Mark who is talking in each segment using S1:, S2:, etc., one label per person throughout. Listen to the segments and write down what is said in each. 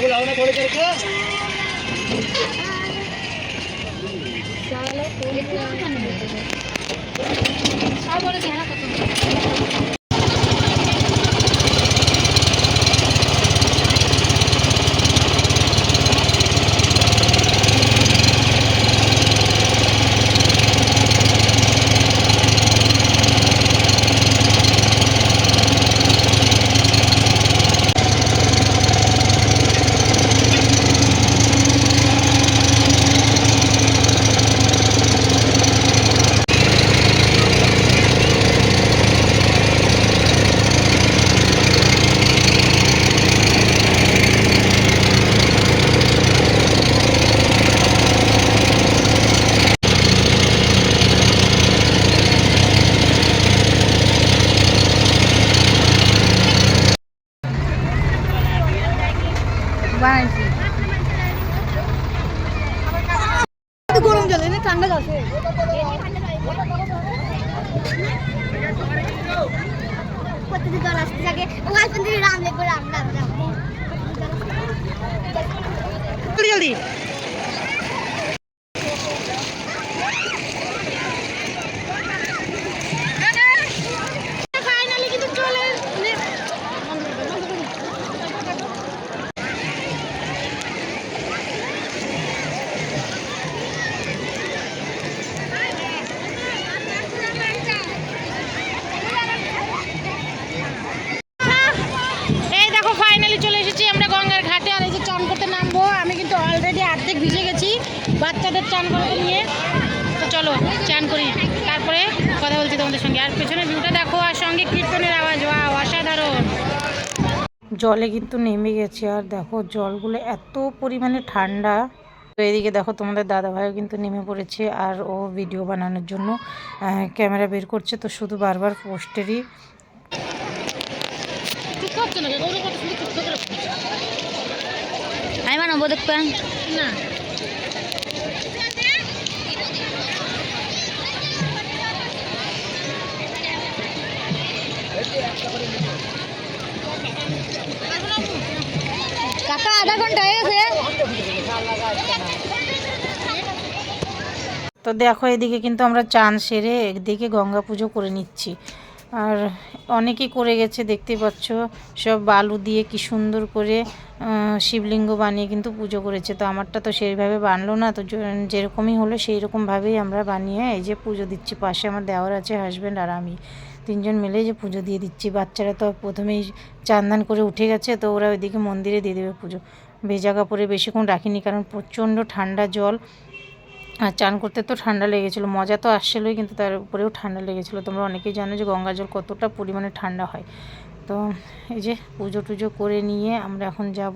S1: जाओ ना थोड़ी देर के
S2: গরম জল এনে ঠান্ডা জল প্রতিদিন জল আসতে থাকে ওখান থেকে রাম লেগে রাম রাম রাম
S3: জলদি
S2: ফাইনালি কিন্তু চলে
S3: ভিজে গেছি বাচ্চাদের চান করাতে নিয়ে। তো চলো চান করি, তারপরে কথা বলছি তোমাদের সঙ্গে। আর পেছনের ভিউটা দেখো, আর সঙ্গে কীর্তনের আওয়াজ, ওয়াও অসাধারণ। জলে কিন্তু নেমে গেছে, আর দেখো জলগুলো এত পরিমাণে ঠান্ডা। তো এদিকে দেখো তোমাদের দাদাভাইও কিন্তু নেমে পড়েছে, আর ও ভিডিও বানানোর জন্য ক্যামেরা বের করছে। তো শুধু বারবার পোস্টেরই
S2: আমি বানাবো দেখবেন
S3: না।
S2: কাকা আধা ঘন্টা হয়ে গেছে।
S3: তো দেখো এদিকে কিন্তু আমরা চান সেরে একদিকে গঙ্গা পুজো করে নিচ্ছি। আর অনেকেই করে গেছে, দেখতে পাচ্ছ সব বালু দিয়ে কি সুন্দর করে শিবলিঙ্গ বানিয়ে কিন্তু পুজো করেছে। তো আমারটা তো সেইভাবে বানলো না, তো যেরকমই হলো সেই রকমভাবেই আমরা বানিয়ে এই যে পুজো দিচ্ছি। পাশে আমার দেওর আছে, হাজব্যান্ড আর আমি, তিনজন মিলে যে পুজো দিয়ে দিচ্ছি। বাচ্চারা তো প্রথমেই চান করে উঠে গেছে, তো ওরা ওইদিকে মন্দিরে দিয়ে দেবে পুজো। ভেজা কাপড়ে বেশিক্ষণ রাখিনি, কারণ প্রচণ্ড ঠান্ডা জল, আর চান করতে তো ঠান্ডা লেগেছিলো। মজা তো আসছিলোই, কিন্তু তার উপরেও ঠান্ডা লেগেছিলো। তোমরা অনেকেই জানো যে গঙ্গা জল কতটা পরিমাণে ঠান্ডা হয়। তো এই যে পুজো টুজো করে নিয়ে আমরা এখন যাব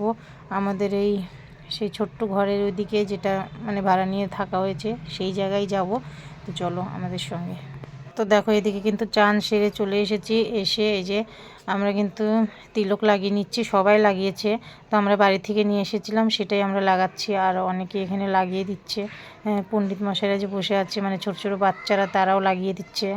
S3: আমাদের সেই ছোট্ট ঘরের ওইদিকে, যেটা মানে ভাড়া নিয়ে থাকা হয়েছে, সেই জায়গায় যাব। তো চলো আমাদের সঙ্গে। তো দেখো এদিকে কিন্তু চান সেরে চলে এসেছি। এসে এই যে আমরা কিন্তু তিলক লাগিয়ে নিচ্ছি, সবাই লাগিয়েছে। তো আমরা বাড়ি থেকে নিয়ে এসেছিলাম, সেটাই আমরা লাগাচ্ছি। আর অনেকে এখানে লাগিয়ে দিচ্ছে, পণ্ডিত মশাইরা যে বসে আছে, মানে ছোট ছোট বাচ্চারা, তারাও লাগিয়ে দিচ্ছে,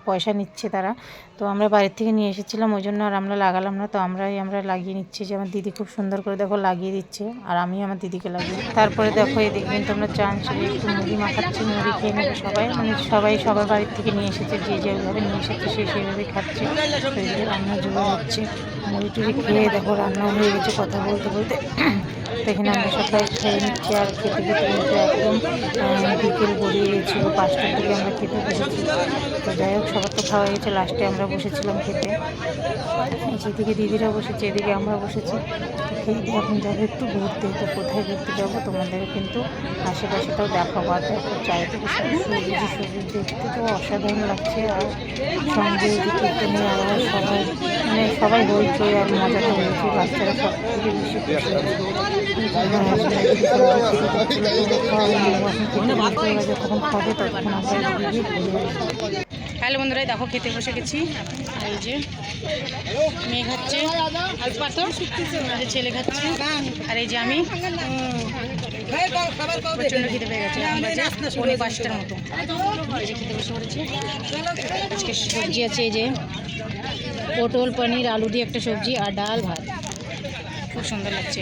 S3: পয়সা নিচ্ছে তারা। তো আমরা বাড়ির থেকে নিয়ে এসেছিলাম, ওই জন্য আর আমরা লাগালাম না। তো আমরা লাগিয়ে নিচ্ছি। যে আমার দিদি খুব সুন্দর করে দেখো লাগিয়ে দিচ্ছে, আর আমি আমার দিদিকে লাগিয়ে। তারপরে দেখো এদিকে কিন্তু আমরা চান সেরে একটু মুড়ি মাখাচ্ছি, মুড়ি খেয়ে নেবো সবাই, মানে সবাই সবার বাড়ির থেকে নিয়ে এসেছে, যে যেভাবে নিয়ে এসেছে সে সেইভাবেই খাচ্ছে। তো এদিকে রান্না জোগাড় হচ্ছে, মুড়ি টুড়ি খেয়ে দেখো রান্না হয়ে গেছে কথা বলতে বলতে। তো এখানে আমরা সবাই খেয়ে নিচ্ছি, আর খেতে খেতে কিন্তু একদম বিকেল গড়িয়ে গেছিলো, 5টার দিকে আমরা খেতে বসেছি। তো যাই হোক সবার তো খাওয়া গেছে, লাস্টে আমরা বসেছিলাম খেতে। যেদিকে দিদিরা বসেছে, এদিকে আমরা বসেছি। তো খেয়ে দিয়ে এখন যাবো একটু ঘুরতে। তো কোথায় ঘুরতে যাবো তোমাদের কিন্তু আশেপাশেটাও দেখাবো। আর দেখো চারিদিকে সবুজ দেখতে তো অসাধারণ লাগছে। আর সঙ্গে যে কীর্তনের আওয়াজ, সবাই হইচই আর মজা তো হয়েছে। বাচ্চারা সব থেকে বেশি খুশি হয়েছে। যখন খাবে তখন আমরা গিয়ে ঘুরে আসবো। হ্যালো বন্ধুরা, দেখো খেতে বসে গেছি। আর এই যে মেয়ে খাচ্ছে, ছেলে খাচ্ছে, আর এই যে আমি। প্রচণ্ড খেতে পেয়ে গেছে, 5:30 মতো। এই যে খেতে বসে পড়েছি। আজকে সবজি আছে এই যে পটল, পনির, আলু দিয়ে একটা সবজি, আর ডাল ভাত। খুব সুন্দর লাগছে।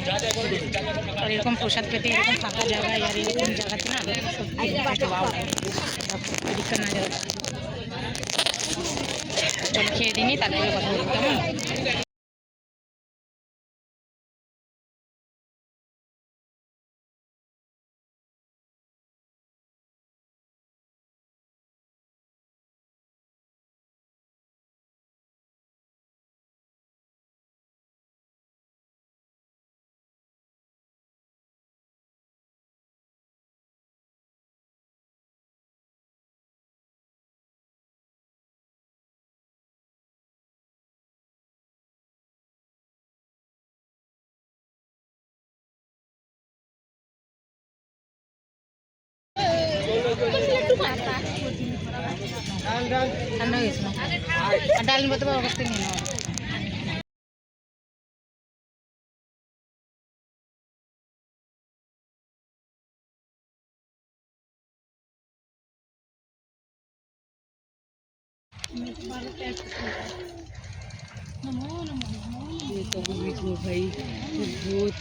S3: আর এরকম প্রসাদ পেতে এরকম ফাঁকা জায়গায় আর এরকম জায়গাতে না সত্যি খেতে ভালো লাগে। পরীক্ষা না যাওয়া চল খেয়ে দিনই তারপরে কথা বলবো কেমন। ঠান্ডা হয়ে গেছে না আর ডাল নিতে পারবো অবস্থা নিয়ে নেওয়া।
S1: ये तो बीच में भाई भूत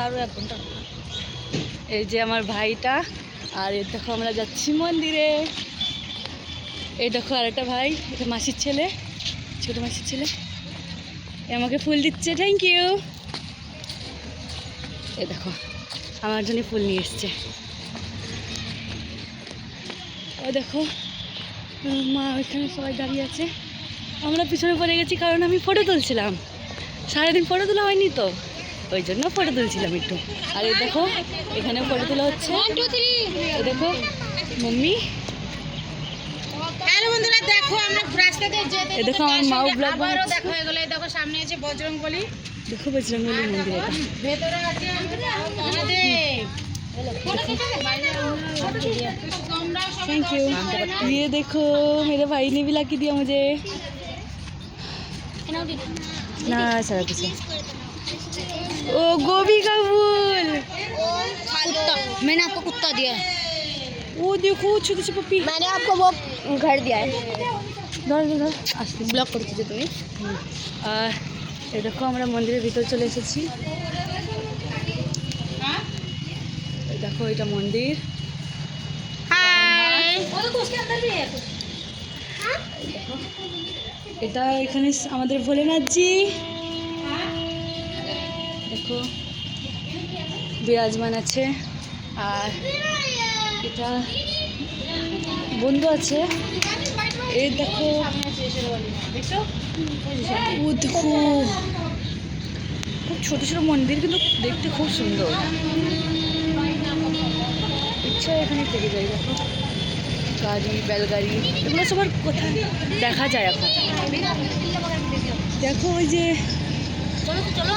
S1: আরো এক ঘন্টা। এই যে আমার ভাইটা, আর এই দেখো আমরা যাচ্ছি মন্দিরে। এই দেখো আর একটা ভাই, এটা মাসির ছেলে, ছোট মাসির ছেলে, এ আমাকে ফুল দিচ্ছে, থ্যাংক ইউ। এই দেখো আমার জন্য ফুল নিয়ে এসছে। ও দেখো মা ওইখানে সবাই দাঁড়িয়ে আছে, আমরা পিছনে পড়ে গেছি কারণ আমি ফটো তুলছিলাম, সারাদিন ফটো তোলা হয়নি তো ওই জন্য ফটো তুলছিলাম একটু। আর এই দেখো এখানে ফটো তোলা হচ্ছে, এই দেখো মাম্মি।
S3: হ্যালো বন্ধুরা, দেখো আমরা রাস্তাতে যেতে
S1: এই দেখো আমার মাও ব্লগ
S3: আবারও
S1: বানাচ্ছে।
S3: দেখা হয়ে গেল। এই দেখো সামনে আছে বজরংবলী,
S1: দেখো বজরংবলী মন্দির, এটা
S3: ভেতরে আছে মহাদেব।
S1: Thank you. ये देखो मेरे भाई ने भी ला के दिया मुझे ना सारा कुछ। ओ गोभी का फूल,
S2: कुत्ता मैंने आपको कुत्ता दिया है।
S1: वो देखो छोटी सी पप्पी।
S2: मैंने आपको वो घर दिया है।
S1: ধর ধর ধর আসতে
S2: ব্লক করে দিতে তুমি।
S1: আর এই দেখো আমরা মন্দিরের ভিতর চলে এসেছি। এই দেখো এটা মন্দির।
S3: হাই,
S1: এটা এখানে আমাদের ভোলেনাথজি দেখো বিরাজমান আছে। আর এটা বন্ধু আছে, এই দেখো ও দেখো খুব ছোটো ছোটো মন্দির, কিন্তু দেখতে খুব সুন্দর। ইচ্ছা এখানে থেকে যায়। দেখো গাড়ি, বেলগাড়ি, এগুলো সবার কোথায় দেখা যায় এখন। দেখো ওই যে
S2: চলো তো চলো।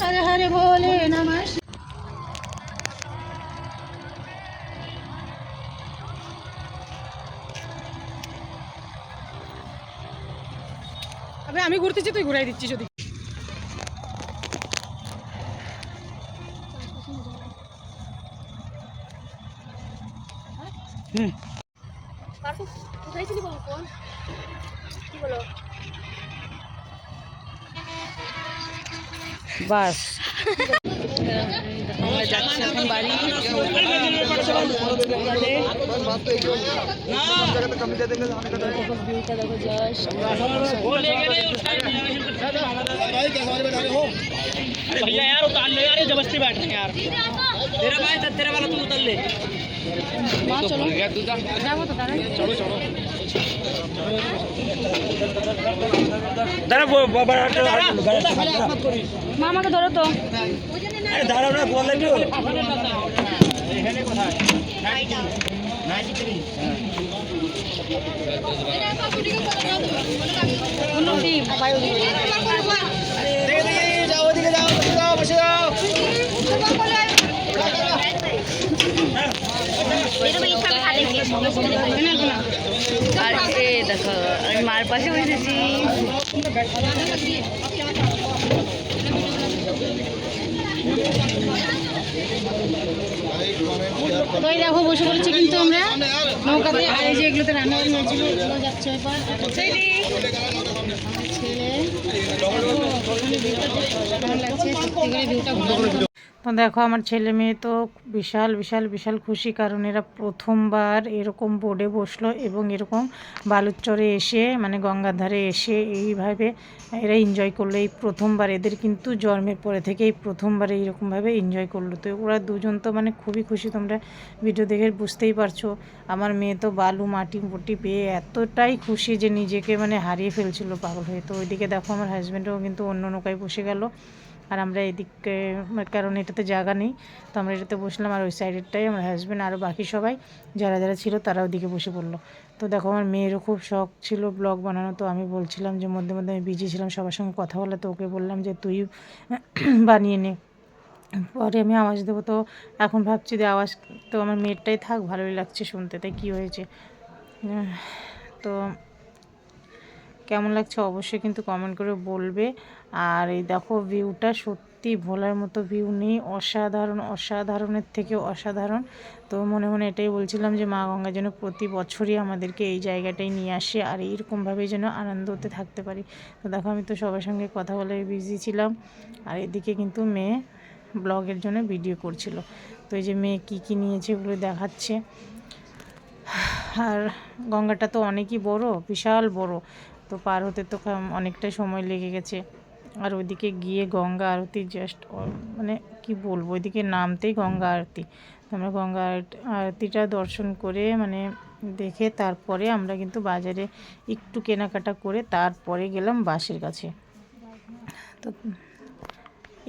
S3: हरे हरे भोले नमः। अबे আমি ঘুরতেছি, তুই ঘুরাই দিচ্ছিস ওদিকে।
S2: কোথায় ছিলি বল কোন কি বলো?
S1: বাস আমরা যাচ্ছি এখন বাড়ি। ভিউটা দেখো জাস্ট।
S4: भैया यार उतार ले यार, ये जबरदस्ती बैठ रहे हैं यार। तेरा भाई तेरा वाला तू उतर ले।
S1: মা চলো যাবো তো দাঁড়াই মা আমাকে ধরো তো আর এ দেখো আমি মার পাশে বসেছি
S3: তো এই দেখো বসে পড়েছি কিন্তু আমরা নৌকাতে, আর এই যে এগুলোতে রান্না বান্না হয়েছিল এগুলো যাচ্ছে এবার ছেলে কেমন লাগছে সত্যি করে ভিউটা ভালো। তো দেখো আমার ছেলে মেয়ে তো বিশাল বিশাল বিশাল খুশি, কারণ এরা প্রথমবার এরকম বোর্ডে বসলো এবং এরকম বালুর চরে এসে মানে গঙ্গার ধারে এসে এইভাবে এরা এনজয় করলো। এই প্রথমবার, এদের কিন্তু জন্মের পরে থেকে এই প্রথমবার এইরকমভাবে এনজয় করলো। তো ওরা দুজন তো মানে খুবই খুশি, তোমরা ভিডিও দেখে বুঝতেই পারছো। আমার মেয়ে তো বালু মাটি মুটি পেয়ে এতটাই খুশি যে নিজেকে মানে হারিয়ে ফেলছিল পাগল হয়ে। তো ওইদিকে দেখো আমার হাজব্যান্ডও কিন্তু অন্য নৌকায় বসে গেল, আর আমরা এদিকে কারণ এটাতে জায়গা নেই তো আমরা এটাতে বসলাম, আর ওই সাইডেরটাই আমার হাজব্যান্ড আরও বাকি সবাই যারা যারা ছিল তারা ওদিকে বসে পড়লো। তো দেখো আমার মেয়েরও খুব শখ ছিল ব্লগ বানানো, তো আমি বলছিলাম যে মধ্যে মধ্যে আমি বিজি ছিলাম সবার সঙ্গে কথা বলে, তো ওকে বললাম যে তুই বানিয়ে নে, পরে আমি আওয়াজ দেবো। তো এখন ভাবছি যে আওয়াজ তো আমার মেয়েরটাই থাক, ভালোই লাগছে শুনতে, তাই কী হয়েছে। তো কেমন লাগছে অবশ্যই কিন্তু কমেন্ট করে বলবে। আর এই দেখো ভিউটা সত্যি ভোলার মতো ভিউ নেই, অসাধারণ, অসাধারণের থেকে অসাধারণ। তো মনে মনে এটাই বলছিলাম যে মা গঙ্গা যেন প্রতি বছরই আমাদেরকে এই জায়গাটায় নিয়ে আসে আর এইরকমভাবেই যেন আনন্দতে থাকতে পারি। তো দেখো আমি তো সবার সঙ্গে কথা বলে বিজি ছিলাম, আর এদিকে কিন্তু মেয়ে ব্লগের জন্য ভিডিও করছিল। তো এই যে মেয়ে কী কী নিয়েছে ওগুলো দেখাচ্ছে। আর গঙ্গাটা তো অনেকই বড়, বিশাল বড়, তো পার হতে তো অনেকটাই সময় লেগে গেছে। আর ওইদিকে গিয়ে গঙ্গা আরতি জাস্ট মানে কি বলবো, ওইদিকে নামতেই গঙ্গা আরতি। আমরা গঙ্গা আরতিটা দর্শন করে মানে দেখে তারপরে আমরা কিন্তু বাজারে একটু কেনাকাটা করে তারপরে গেলাম বাসের কাছে। তো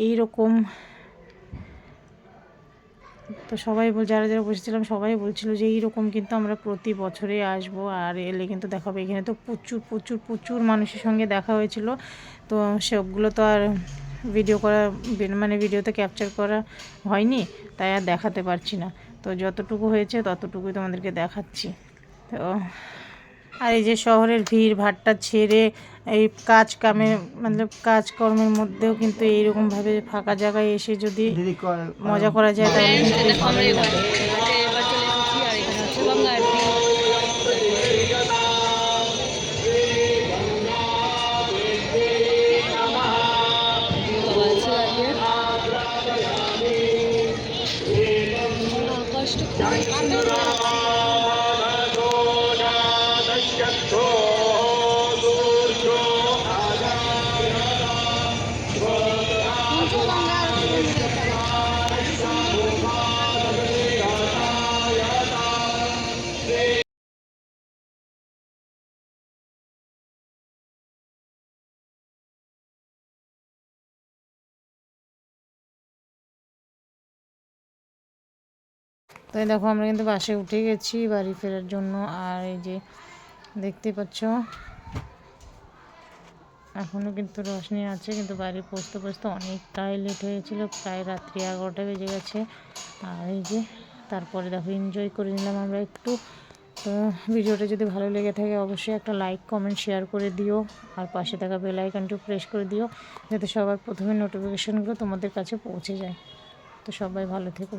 S3: এইরকম তো সবাই যারা যারা বসেছিলাম সবাই বলছিল যে এইরকম কিন্তু আমরা প্রতি বছরে আসবো, আর এলে কিন্তু দেখাবো। এখানে তো প্রচুর প্রচুর প্রচুর মানুষের সঙ্গে দেখা হয়েছিল, তো সবগুলো তো আর ভিডিও করা মানে ভিডিওতে ক্যাপচার করা হয়নি, তাই আর দেখাতে পারছি না। তো যতটুকু হয়েছে ততটুকুই তোমাদেরকে দেখাচ্ছি। তো আর এই যে শহরের ভিড় ভাট্টা ছেড়ে এই কাজকর্মের মধ্যেও কিন্তু এইরকমভাবে ফাঁকা জায়গায় এসে যদি মজা করা যায় তাহলে কিন্তু ভালোই লাগে। তো দেখো আমরা কিন্তু বাসে উঠে গেছি বাড়ি ফেরার জন্য। আর এই যে দেখতে পাচ্ছ এখনও কিন্তু রোশনি আছে, কিন্তু বাড়ি পৌঁছতে পৌঁছতে অনেকটাই লেট হয়েছিল, প্রায় রাত্রি 11টা বেজে গেছে। আর এই যে তারপরে দেখো এনজয় করে নিলাম আমরা একটু। তো ভিডিওটা যদি ভালো লেগে থাকে অবশ্যই একটা লাইক কমেন্ট শেয়ার করে দিও, আর পাশে থাকা বেল আইকনটি প্রেস করে দিও যাতে সবার প্রথমে নোটিফিকেশানগুলো তোমাদের কাছে পৌঁছে যায়। তো সবাই ভালো থেকো।